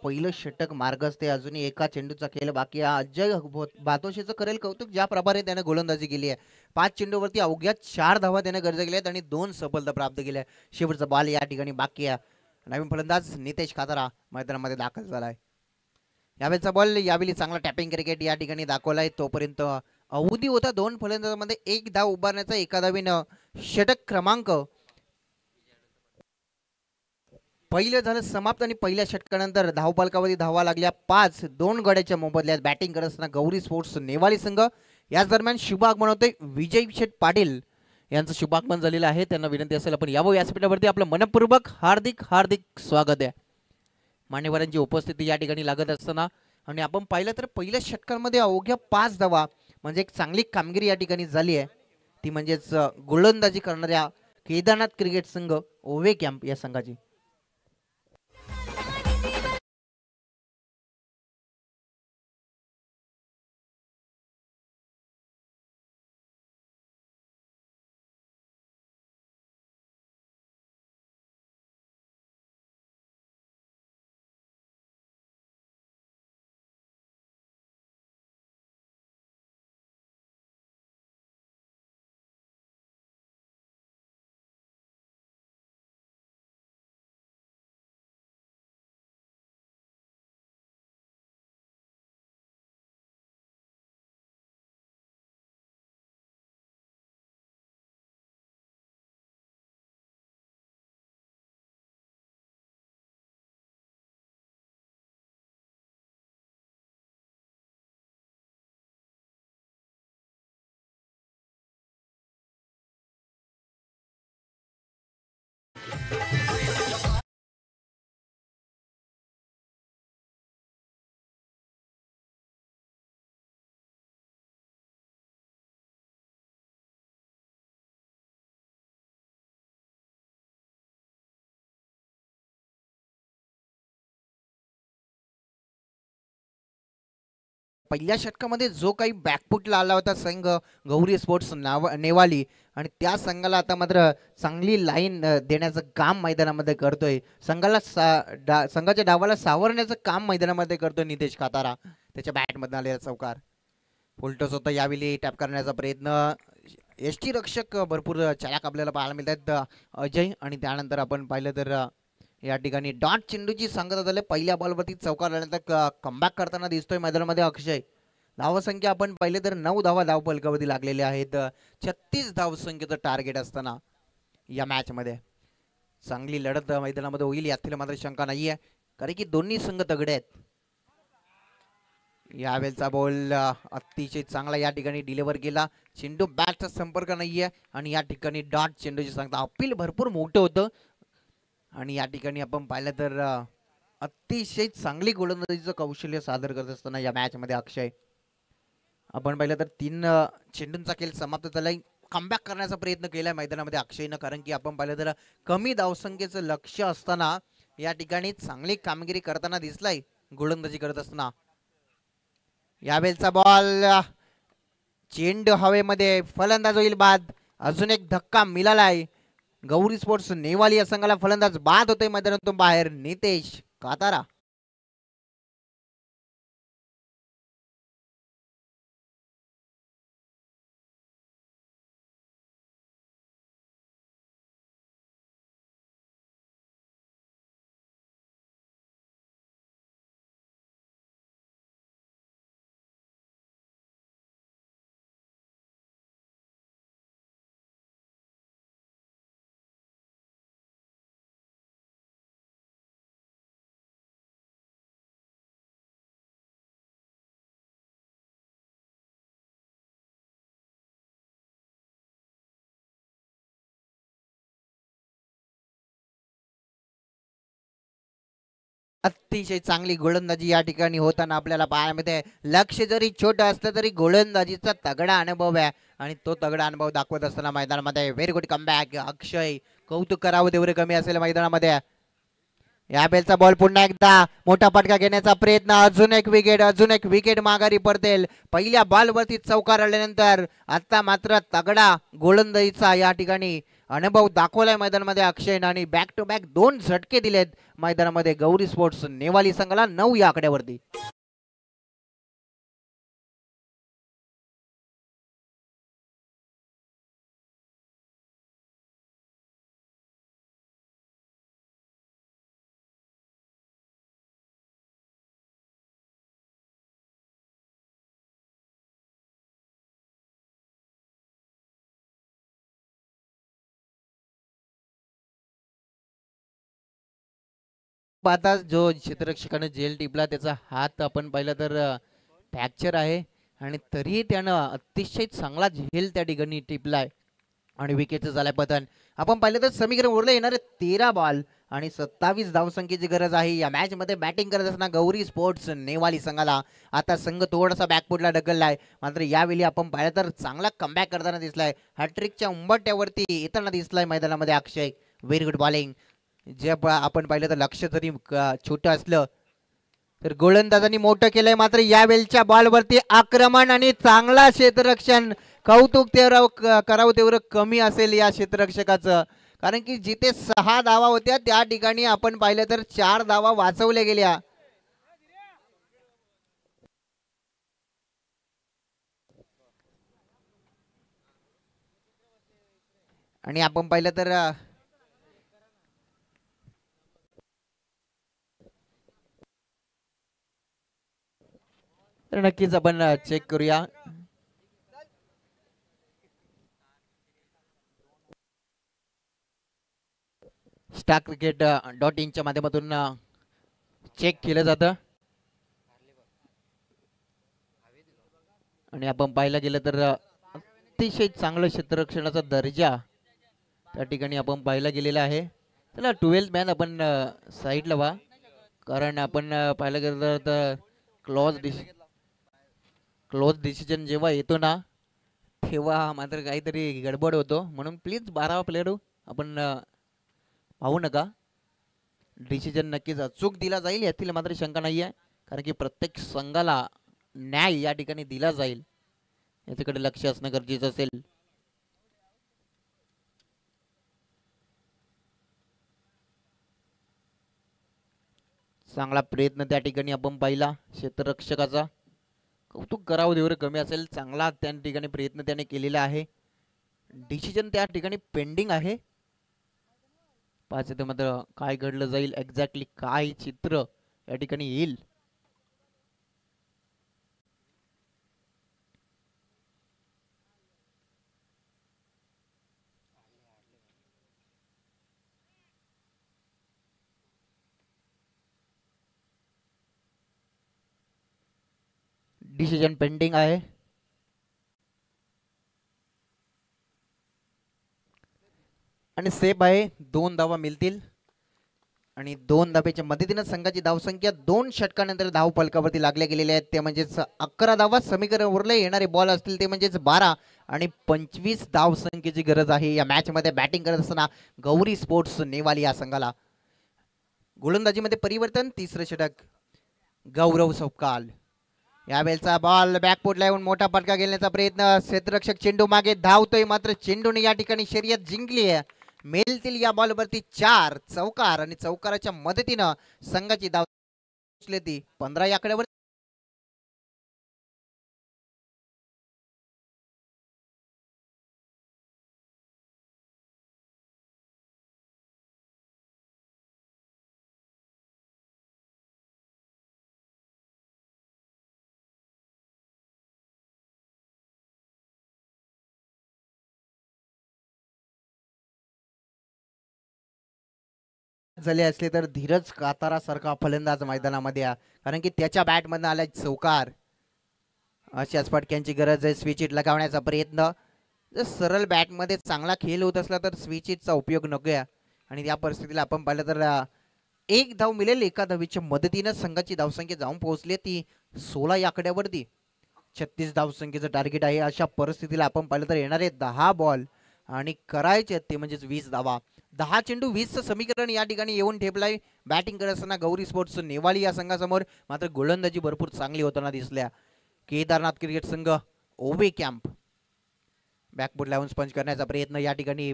पहिलं षटक मार्गस्थ आहे. अजूनही एका चेंडूचा खेळ बाकी आहे. अजय बातोशीचं करेल कौतुक ज्या प्रकारे त्याने गोलंदाजी केली आहे. 5 चेंडूवरती अवघ्या 4 धावा त्याने गरज केल्या आहेत आणि 2 सफलता प्राप्त केल्या. शेवटचा बॉल या ठिकाणी बाकी आहे. नवीन फलंदाज नितेश खातारा मैदानामध्ये दाखल झालाय. यावेळेचा बॉल यावेळी चांगला टॅपिंग क्रिकेट या ठिकाणी दाखवलाय. तोपर्यंत अवधी होता 2 फलंदाजांमध्ये 1 धाव उभारण्याचा. एका धावीनं षटक क्रमांक पहिलं झालं समाप्त आणि पहिल्या षटकानंतर धावफलकावरती धावा लागल्या 5. 2 गड्याच्या मोबदल्यात बॅटिंग करत असताना गौरी स्पोर्ट्स नेवाली संघ. याच दरम्यान शुभागमन होते विजय शेठ पाटील यांचं शुभागमन झालेलं आहे. त्यांना विनंती असेल आपण यावं व्यासपीठावरती. आपलं मनपूर्वक हार्दिक हार्दिक स्वागत आहे. मान्यवरांची उपस्थिती या ठिकाणी लागत असताना आणि आपण पाहिलं तर पहिल्या षटकांमध्ये अवघ्या 5 धावा म्हणजे एक चांगली कामगिरी या ठिकाणी झाली आहे. ती म्हणजेच गोलंदाजी करणाऱ्या केदारनाथ क्रिकेट संघ ओवे कॅम्प या संघाची. पहिल्या षटकामध्ये जो काही बॅकफुटला आला होता संघ गौरी स्पोर्ट्स नेवाली आणि त्या संघाला आता मात्र चांगली लाईन देण्याचं काम मैदानामध्ये करतोय. संघाच्या डावाला सावरण्याचं काम मैदानामध्ये करतोय नितेश खातारा. त्याच्या बॅटमधून आलेला चौकार फुलटॉस होता. यावेळी टॅप करण्याचा प्रयत्न. यष्टी रक्षक भरपूर चालाक आपल्याला पाहायला मिळतात अजय. आणि त्यानंतर आपण पाहिलं तर या ठिकाणी डॉट चेंडूची सांगता झाली. पहिल्या बॉलवरती चौकार आल्यानंतर कमबॅक करताना दिसतोय मैदानामध्ये अक्षय. धावसंख्या आपण पाहिले तर 9 धावा धावफलकावरती लागलेल्या आहेत. 36 धावसंख्येचं टार्गेट असताना या मॅच मध्ये चांगली लढत मैदानामध्ये होईल यातील मात्र शंका नाहीये कारण की दोन्ही संघ तगडे आहेत. यावेळचा बॉल अतिशय चांगला या ठिकाणी डिलिव्हर केला. चेंडू बॅटचा संपर्क नाहीये आणि या ठिकाणी डॉट चेंडूची सांगता अपील भरपूर मोठं होतं आणि या ठिकाणी आपण पाहिलं तर अतिशय चांगली गोलंदाजीचं कौशल्य सादर करत असताना या मॅच मध्ये अक्षय. आपण पाहिलं तर 3 चेंडूंचा खेळ समाप्त झालाय. कमबॅक करण्याचा प्रयत्न केलाय मैदानामध्ये अक्षयनं कारण की आपण पाहिलं तर कमी धावसंख्येचं लक्ष असताना या ठिकाणी चांगली कामगिरी करताना दिसलाय गोलंदाजी करत असताना. यावेळचा बॉल चेंडू हवेमध्ये फलंदाज होईल बाद अजून एक धक्का मिळालाय गौरी स्पोर्ट्स नेवाली या संघाला. फलंदाज बाद होते मैदानातून बाहेर नितेश कातारा. अतिशय चांगली गोलंदाजी या ठिकाणी होताना आपल्याला पाहायला. लक्ष जरी छोटं असलं तरी गोलंदाजीचा तगडा अनुभव आहे आणि तो तगडा अनुभव दाखवत असताना मैदानामध्ये व्हेरी गुड कमबॅक. अक्षय कौतुक करावं तेवढे कमी असेल मैदानामध्ये. या बेलचा बॉल पुन्हा एकदा मोठा फटका घेण्याचा प्रयत्न. अजून एक विकेट माघारी पडतेल. पहिल्या बॉलवरती चौकार आल्यानंतर आता मात्र तगडा गोलंदाजीचा या ठिकाणी अनुभव दाखवलाय मैदानामध्ये अक्षयनं आणि बॅक टू बॅक 2 झटके दिलेत मैदानामध्ये गौरी स्पोर्ट्स नेवाली संघाला 9 या आकड्यावरती. आता जो क्षेत्ररक्षकाने झेल टिपला त्याचा हात आपण पाहिला तर फ्रॅक्चर आहे आणि तरीही त्यानं अतिशय चांगला झेल त्या ठिकाणी टिपलाय आणि विकेटचं झालंय पतन. आपण पाहिलं तर समीकरण उरले येणारे 13 बॉल आणि 27 धावसंख्येची गरज आहे या मॅच मध्ये. बॅटिंग करत असताना गौरी स्पोर्ट्स नेवाली संघाला आता संघ थोडासा बॅकफुटला ढकललाय. मात्र यावेळी आपण पाहिलं तर चांगला कमबॅक करताना दिसलाय. हॅट्रिकच्या उंबरट्यावरती येताना दिसलाय मैदानामध्ये अक्षय. Very good bowling. जे आपण पाहिलं तर लक्ष जरी छोटं असलं तर गोलंदाजांनी मोठं केलंय. मात्र यावेळच्या बॉलवरती आक्रमण आणि चांगला क्षेत्ररक्षण. कौतुक करावं तेवढं कमी असेल या क्षेत्ररक्षकाचं. कारण की जिथे 6 धावा होत्या त्या ठिकाणी आपण पाहिलं तर 4 धावा वाचवल्या गेल्या. आणि आपण पाहिलं तर नक्कीच आपण चेक करूया. स्टार क्रिकेट .in माध्यमातून चेक केलं जातं आणि आपण पाहायला गेलं तर अतिशय चांगलं क्षेत्ररक्षणाचा दर्जा त्या ठिकाणी आपण पाहायला गेलेला आहे. चला 12th मॅन आपण साईडला व्हा. कारण आपण पाहायला गेलं तर क्लोज डिसिजन जेव्हा येतो ना तेव्हा मात्र काहीतरी गडबड होतो. म्हणून प्लीज 12 प्लेयर आपण पाहू नका. डिसिजन नक्कीच अचूक दिला जाईल यातील मात्र शंका नाही आहे. कारण की प्रत्येक संघाला न्याय या ठिकाणी दिला जाईल याच्याकडे लक्ष असणं गरजेचं असेल. चांगला प्रयत्न त्या ठिकाणी आपण पाहिला क्षेत्ररक्षकाचा. कौतुक करावं तेवढं कमी असेल. चांगला त्या ठिकाणी प्रयत्न त्याने केलेला आहे. डिसिजन त्या ठिकाणी पेंडिंग आहे. पाच मात्र काय घडलं जाईल एक्झॅक्टली काय चित्र या ठिकाणी येईल. डिसिजन पेंडिंग आहे. आणि सेफ आहे. 2 धावा मिळतील आणि 2 धाब्याच्या मदतीने संघाची धावसंख्या 2 षटकानंतर धाव फलकावरती लागल्या गेलेल्या आहेत. ते म्हणजेच 11 धावा. समीकरण उरले येणारे बॉल असतील ते म्हणजेच 12 आणि 25 धावसंख्येची गरज आहे या मॅच मध्ये. बॅटिंग करत असताना गौरी स्पोर्ट्स नेवाली या संघाला. गोलंदाजीमध्ये परिवर्तन. 3रं षटक गौरव सपकाल यावेळेचा बॉल बॅकफुटला येऊन मोठा फटका घेण्याचा प्रयत्न, क्षेत्ररक्षक चेंडू मागे धावतोय, मात्र चेंडूने या ठिकाणी शर्यत जिंकली आहे. मिळतील या बॉलवरती 4 चौकार आणि चौकाराच्या मदतीनं संघाची धाव ती 15 या आकड्यावर झाले असले तर धीरज कातारा सारखा फलंदाज मैदानामध्ये कारण की त्याच्या बॅटमधनं आला चौकार. अशाच फटक्यांची गरज आहे. स्विच हिट लगावण्याचा प्रयत्न, जर सरळ बॅटमध्ये चांगला खेळ होत असला तर स्विच हिटचा उपयोग नको आहे. आणि या परिस्थितीला आपण पाहिलं तर एक धाव मिळेल. एका धावीच्या मदतीनं संघाची धावसंख्या जाऊन पोहोचली ती 16 या आकड्यावरती. 36 धावसंख्येचं टार्गेट आहे. अशा परिस्थितीला आपण पाहिलं तर येणारे 10 बॉल आणि करायचे ते म्हणजेच 20 धावा. 10 चेंडू 20चं समीकरण या ठिकाणी येऊन ठेपलाय. बॅटिंग करत असताना गौरी स्पोर्ट्स नेवाली या संघासमोर मात्र गोलंदाजी भरपूर चांगली होताना दिसल्या. केदारनाथ क्रिकेट संघ ओवे कॅम्प बॅकफुट लावून स्पंज करण्याचा प्रयत्न, या ठिकाणी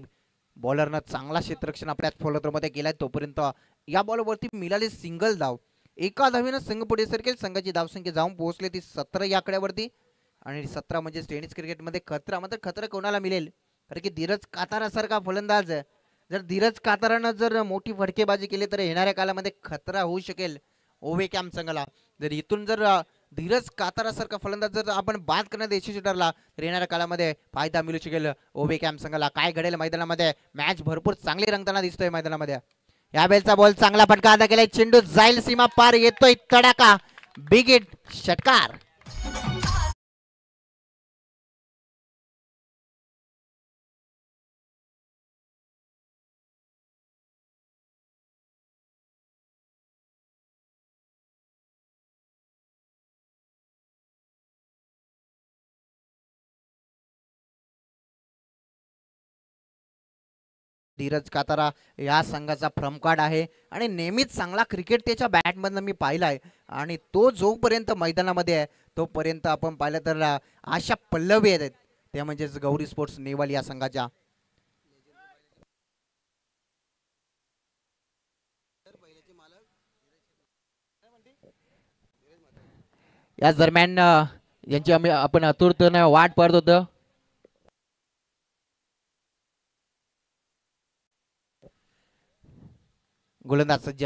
बॉलरनं चांगला क्षेत्ररक्षण आपल्या फॉलोथ्रोमध्ये केलाय. तोपर्यंत या बॉलवरती मिळाली सिंगल धाव. एका धावीनं संघ पुढे सरकेल. संघाची धावसंख्या जाऊन पोहोचली ती 17 या आकड्यावरती. आणि 17 म्हणजे टेनिस क्रिकेटमध्ये खतरा, मात्र खतरा कोणाला मिळेल कारण की धीरज कातारासारखा फलंदाज आहे. जर धीरज कातारानं जर मोठी फटकेबाजी केली तर येणाऱ्या काळामध्ये खतरा होऊ शकेल ओवे कॅम्प संघाला. जर इथून जर धीरज कातारासारखा फलंदाज जर आपण बाद करण्यात यशस्वी ठरला तर येणाऱ्या काळामध्ये फायदा मिळू शकेल ओवे कॅम्प संघाला. काय घडेल मैदानामध्ये, मॅच भरपूर चांगली रंगताना दिसतोय मैदानामध्ये. यावेळेचा बॉल चांगला फटका अदा केलाय. चेंडू जाईल सीमा पार, येतोय तडाका, बिग हिट, षटकार. धीरज कातारा या संघाचा फ्रमकार्ड आहे आणि नेहमीच चांगला क्रिकेट त्याच्या बॅटमधनं मी पाहिलाय. आणि तो जोपर्यंत मैदानामध्ये आहे तोपर्यंत आपण पाहिलं तर अशा पल्लवी आहेत त्या म्हणजेच गौरी स्पोर्ट्स नेवाल या संघाच्या. या दरम्यान यांची आपण आतुरतेने वाट पाहत होतो. गोलंदाज सज्ज.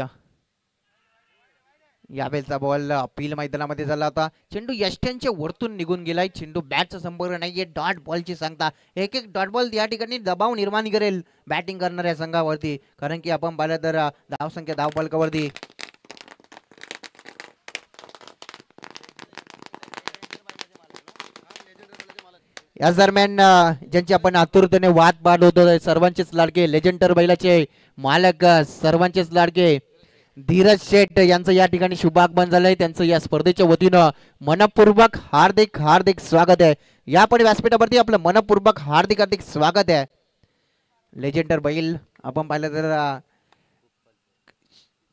यावेळेचा बॉल अपील मैदानामध्ये झाला होता. चेंडू यष्ट्यांच्या वरतून निघून गेलाय. चेंडू बॅटचा संपर्क नाहीये. डॉट बॉलची सांगता, एक एक डॉट बॉल या ठिकाणी दबाव निर्माण करेल बॅटिंग करणाऱ्या संघावरती. कारण की आपण पाहिलं तर धावसंख्या धाव फलकावरती याच दरम्यान ज्यांची आपण आतुरतेने वाट पाहत होतो सर्वांचेच लाडके लेजेंडर बैलाचे मालक, सर्वांचेच लाडके धीरज शेठ यांचं या ठिकाणी शुभागमन झालंय. त्यांचं या स्पर्धेच्या वतीनं मनपूर्वक हार्दिक हार्दिक स्वागत आहे. या पण व्यासपीठावरती आपलं मनपूर्वक हार्दिक हार्दिक स्वागत आहे. लेजेंडर बैल आपण पाहिलं तर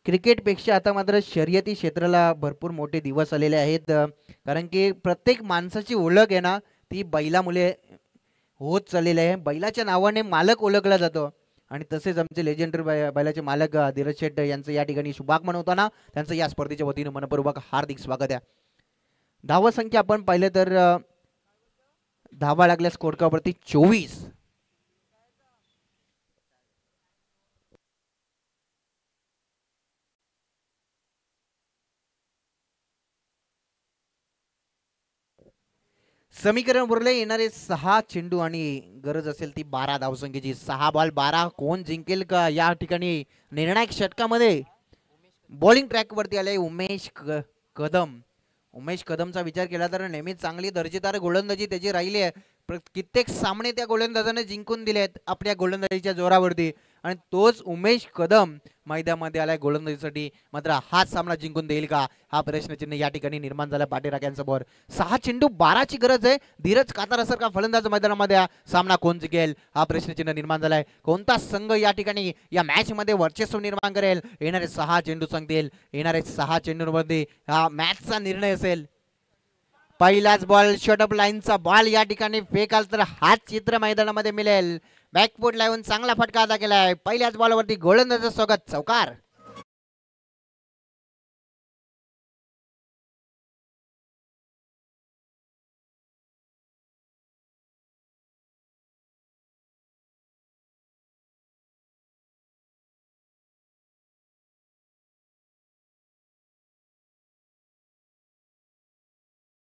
क्रिकेटपेक्षा आता मात्र शर्यती क्षेत्राला भरपूर मोठे दिवस आलेले आहेत. कारण की प्रत्येक माणसाची ओळख आहे ना ती बैलामुळे होत चाललेली आहे. बैलाच्या नावाने मालक ओळखला जातो आणि तसेच आमचे लेजेंडर बैलाचे मालक धीरज शेठ यांचं या ठिकाणी शुभागमन होताना त्यांचं या स्पर्धेच्या वतीने मनपूर्वक हार्दिक स्वागत आहे. धावा संख्या आपण पाहिलं तर धावा लागल्या स्कोरकावरती 24. समीकरण उरले येणारे 6 चेंडू आणि गरज असेल ती 12 धावसंख्येची. 6 बॉल 12. कोण जिंकेल का या ठिकाणी निर्णायक षटकामध्ये. बॉलिंग ट्रॅक वरती आले उमेश कदम. उमेश कदमचा विचार केला तर नेहमीच चांगली दर्जेदार गोलंदाजी त्याची राहिली आहे. कित्येक सामने त्या गोलंदाजाने जिंकून दिले आहेत आपल्या गोलंदाजीच्या जोरावरती आणि तोच उमेश कदम मैदानामध्ये आलाय गोलंदाजीसाठी. मात्र हा सामना जिंकून देईल का हा प्रश्नचिन्ह या ठिकाणी निर्माण झाला पाटीराख्यांसमोर. 6 चेंडू 12ची गरज आहे. धीरज कातारासारखा फलंदाज मैदानामध्ये सामना कोण जिंकेल हा प्रश्नचिन्ह निर्माण झालाय. कोणता संघ या ठिकाणी या मॅच मध्ये वर्चस्व निर्माण करेल येणारे 6 चेंडू सांगतील. येणारे 6 चेंडूंमध्ये हा मॅचचा निर्णय असेल. पहिलाच बॉल शॉर्टअप लाईनचा बॉल या ठिकाणी फेकाल तर हाच चित्र मैदानामध्ये मिळेल. बॅकफूट लावून चांगला फटका अदा केलाय. पहिल्याच बॉलवरती गोलंदाजाचं स्वागत, चौकार.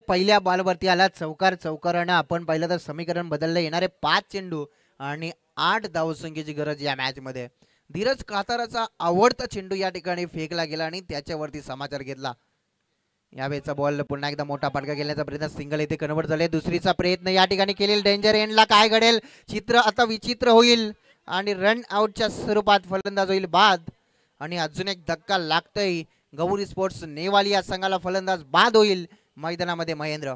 पहिल्या बॉलवरती आला चौकार. चौकारानं आपण पाहिलं तर समीकरण बदललं. येणारे 5 चेंडू आणि 8 धावसंख्येची गरज या मॅच मध्ये. धीरज काताराचा आवडता चेंडू या ठिकाणी फेकला गेला आणि त्याच्यावरती समाचार घेतला. यावेळेचा बॉल पुन्हा एकदा मोठा फटका गेल्याचा प्रयत्न, सिंगल येथे कन्वर्ट झाले. दुसरीचा प्रयत्न या ठिकाणी केलेला. डेंजर एंडला काय घडेल, चित्र आता विचित्र होईल आणि रन आउटच्या स्वरूपात फलंदाज होईल बाद. आणि अजून एक धक्का लागतोय. गौरी स्पोर्ट्स नेवाली या संघाला फलंदाज बाद होईल मैदानामध्ये. महेंद्र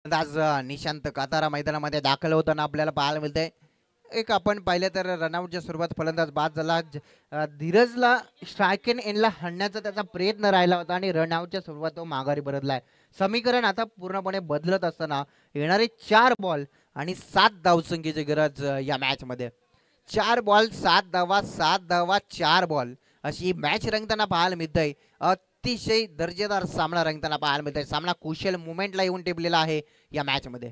आज निशांत कातारा मैदानामध्ये दाखल होताना आपल्याला पाहायला मिळतंय. एक आपण पाहिलं तर रनआउटच्या स्वरूपात फलंदाज बाद झाला. धीरजला स्ट्राईक एंड एंडला हाणण्याचा त्याचा प्रयत्न राहिला होता आणि रनआउटच्या स्वरूपात तो माघारी परतलाय. समीकरण आता पूर्णपणे बदलत असताना येणारे 4 बॉल आणि 7 धावसंख्येची गरज या मॅच मध्ये. 4 बॉल 7 धावा, 7 धावा 4 बॉल अशी मॅच रंगताना पाहायला मिळतंय. अतिशय दर्जेदार सामना रंगताना पाहायला मिळतोय. सामना कुशल मुवमेंटला येऊन टेपलेला आहे या मॅच मध्ये.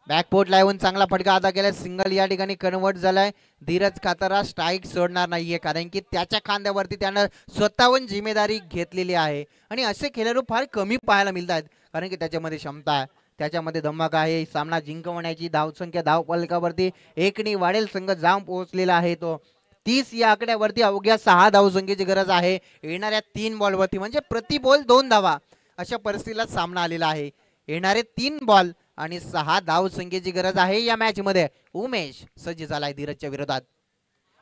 बॅकपोर्टला येऊन चांगला फटका अदा केलाय. सिंगल या ठिकाणी कन्वर्ट झालाय. धीरज कातारा स्ट्राईक सोडणार नाहीये कारण की त्याच्या खांद्यावरती त्यानं स्वतःहून जिम्मेदारी घेतलेली आहे आणि असे खेळाडू फार कमी पाहायला मिळतात कारण की त्याच्यामध्ये क्षमता आहे, त्याच्यामध्ये धमक आहे. सामना जिंकवण्याची धावसंख्या धावफलकावरती एकनी वाढेल संघ जाऊन पोहोचलेला आहे. तो 30 या आकड्यावरती अवघ्या 6 धावसंख्येची गरज आहे येणाऱ्या 3 बॉलवरती. म्हणजे प्रति बॉल 2 धावा अशा परिस्थितीला सामना आलेला आहे. येणारे 3 बॉल आणि 6 धावसंख्येची गरज आहे या मॅच मध्ये. उमेश सज्ज झालाय धीरजच्या विरोधात.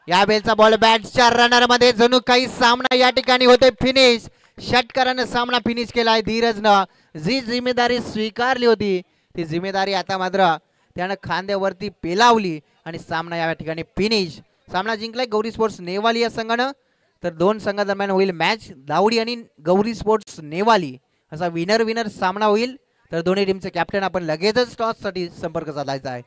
या बेलचा बॉल बॅटच्या रनर मध्ये जणू काही सामना या ठिकाणी होते फिनिश. षटकारानं सामना फिनिश केलाय. धीरजनं जी जिम्मेदारी स्वीकारली होती ती जिम्मेदारी आता मात्र त्यानं खांद्यावरती पेलावली आणि सामना या ठिकाणी फिनिश. सामना जिंकलाय गौरी स्पोर्ट्स नेवाली या संघानं. तर 2 संघादरम्यान होईल मॅच. दावडी आणि गौरी स्पोर्ट्स नेवाली असा विनर विनर सामना होईल. तर दोन्ही टीमचे कॅप्टन आपण लगेचच टॉस साठी संपर्क साधायचा आहे.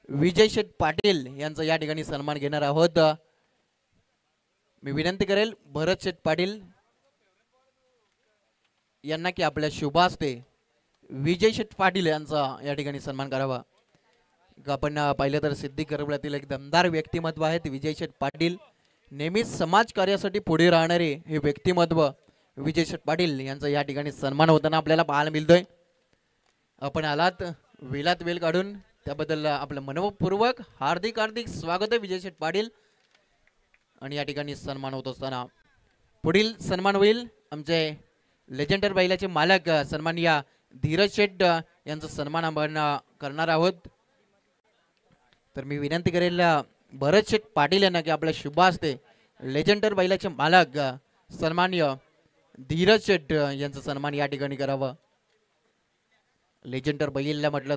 विजय शेठ पाटील यांचा या ठिकाणी सन्मान घेणार आहोत. मी विनंती करेल भरत शेठ पाटील यांना की आपल्या शुभ हस्ते विजय शेठ पाटील यांचा या ठिकाणी सन्मान करावा. आपण पाहिलं तर सिद्धी करवल्यातील एक दमदार व्यक्तिमत्व आहेत विजय शेठ पाटील. नेहमीच समाज कार्यासाठी पुढे राहणारे हे व्यक्तिमत्व विजय शेठ पाटील यांचा या ठिकाणी सन्मान होताना आपल्याला पाहायला मिळतोय. आपण आलात वेलात वेल काढून त्याबद्दल आपलं मनपूर्वक हार्दिक हार्दिक स्वागत आहे विजय शेठ पाटील. आणि या ठिकाणी सन्मान होत असताना पुढील सन्मान होईल आमचे लेजेंडर बैलाचे मालक सन्माननीय धीरज शेठ यांचा सन्मान आपण करणार आहोत. तर मी विनंती करेल भरत शेठ पाटील यांना की आपल्या शुभ हस्ते लेजेंडर बैलाचे मालक सन्माननीय धीरज शेठ यांचा सन्मान या ठिकाणी करावा. लेजेंडर बैलला म्हटलं